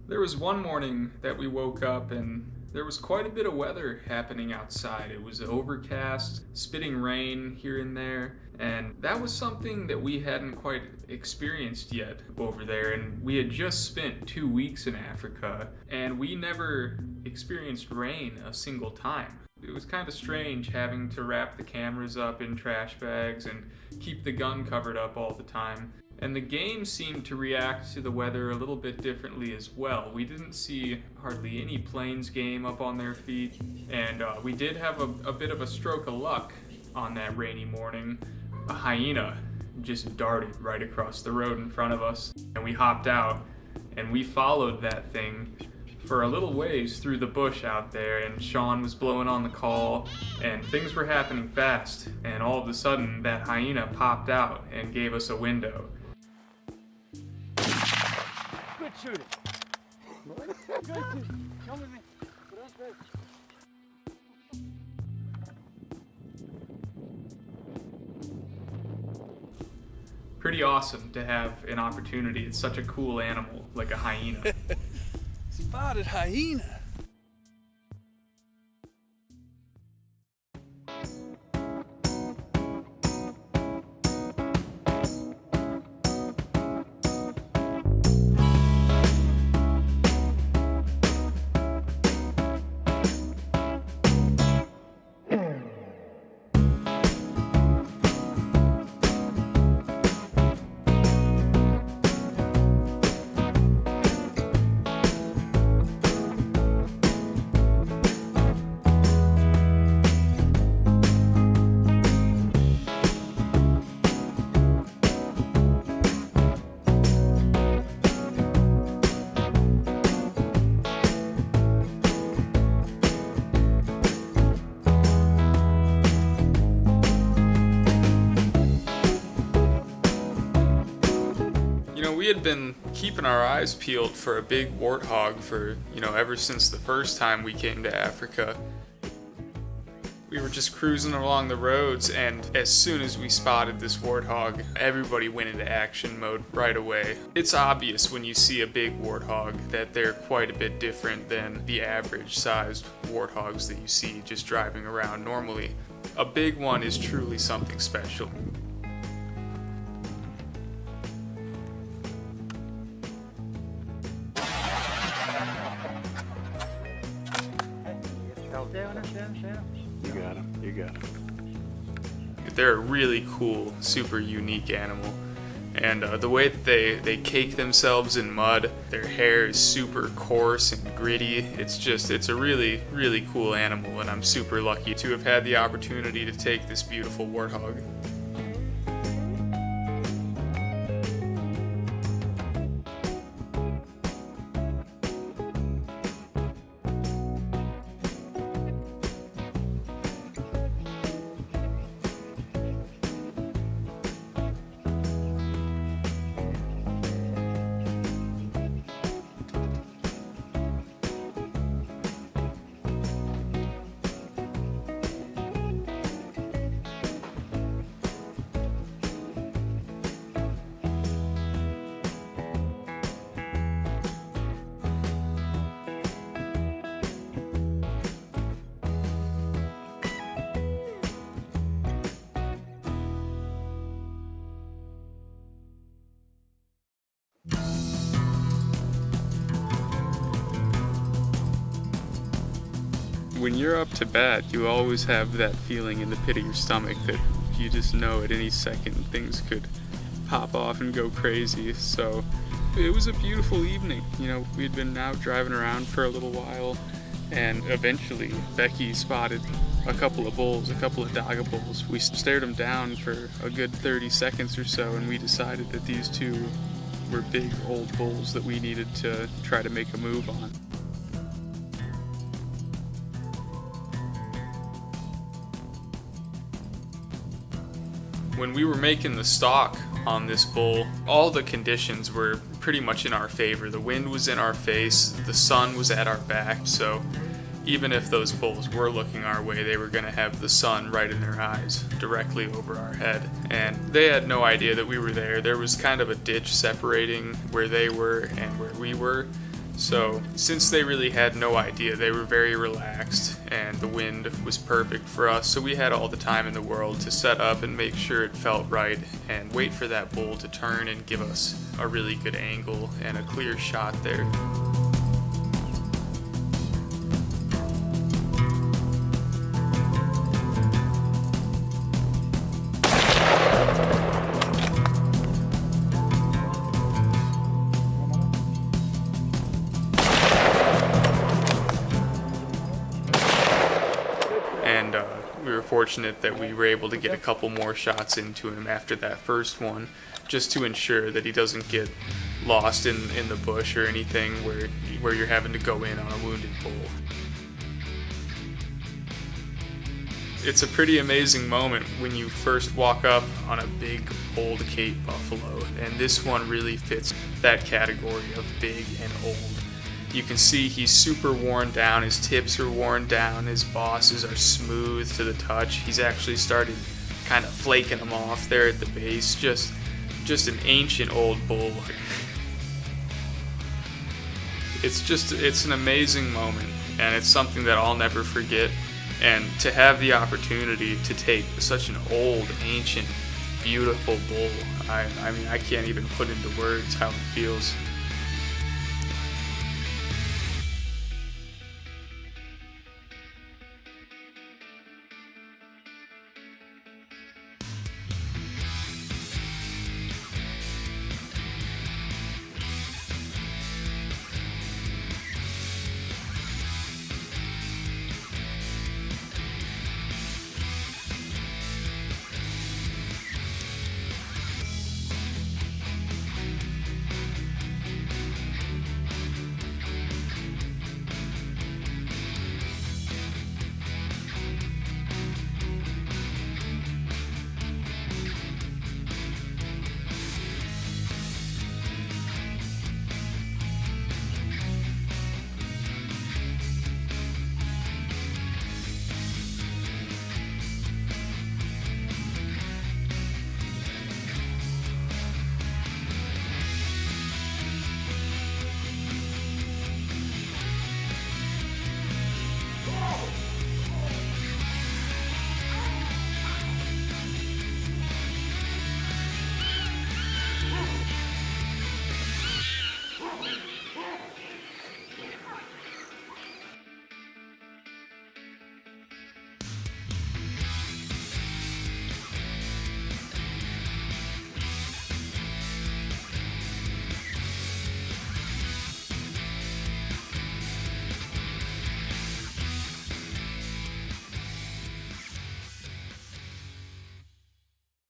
There was one morning that we woke up and there was quite a bit of weather happening outside. It was overcast, spitting rain here and there, and that was something that we hadn't quite experienced yet over there. And we had just spent 2 weeks in Africa and we never experienced rain a single time. It was kind of strange having to wrap the cameras up in trash bags and keep the gun covered up all the time. And the game seemed to react to the weather a little bit differently as well. We didn't see hardly any planes game up on their feet, and we did have a bit of a stroke of luck on that rainy morning. A hyena just darted right across the road in front of us, and we hopped out, and we followed that thing for a little ways through the bush out there, and Shaun was blowing on the call, and things were happening fast, and all of a sudden that hyena popped out and gave us a window. Good shooting. Good shooting. Come with me. Pretty awesome to have an opportunity. It's such a cool animal, like a hyena. Spotted hyena. We had been keeping our eyes peeled for a big warthog for, ever since the first time we came to Africa. We were just cruising along the roads, and as soon as we spotted this warthog, everybody went into action mode right away. It's obvious when you see a big warthog that they're quite a bit different than the average sized warthogs that you see just driving around normally. A big one is truly something special. You got him. They're a really cool, super unique animal. And the way that they cake themselves in mud, their hair is super coarse and gritty. It's a really, really cool animal, and I'm super lucky to have had the opportunity to take this beautiful warthog. When you're up to bat, you always have that feeling in the pit of your stomach that you just know at any second things could pop off and go crazy. So it was a beautiful evening. We had been out driving around for a little while, and eventually Becky spotted a couple of bulls, a couple of dagga bulls. We stared them down for a good 30 seconds or so, and we decided that these two were big old bulls that we needed to try to make a move on. When we were making the stalk on this bull, all the conditions were pretty much in our favor. The wind was in our face, the sun was at our back, so even if those bulls were looking our way, they were going to have the sun right in their eyes, directly over our head. And they had no idea that we were there. There was kind of a ditch separating where they were and where we were. So since they really had no idea, they were very relaxed, and the wind was perfect for us. So we had all the time in the world to set up and make sure it felt right and wait for that bull to turn and give us a really good angle and a clear shot there. And we were fortunate that we were able to get a couple more shots into him after that first one, just to ensure that he doesn't get lost in the bush or anything where you're having to go in on a wounded bull. It's a pretty amazing moment when you first walk up on a big old Cape buffalo, and this one really fits that category of big and old. You can see he's super worn down, his tips are worn down, his bosses are smooth to the touch. He's actually started kind of flaking them off there at the base. Just an ancient old bull. It's an amazing moment, and it's something that I'll never forget. And to have the opportunity to take such an old, ancient, beautiful bull, I mean, I can't even put into words how it feels.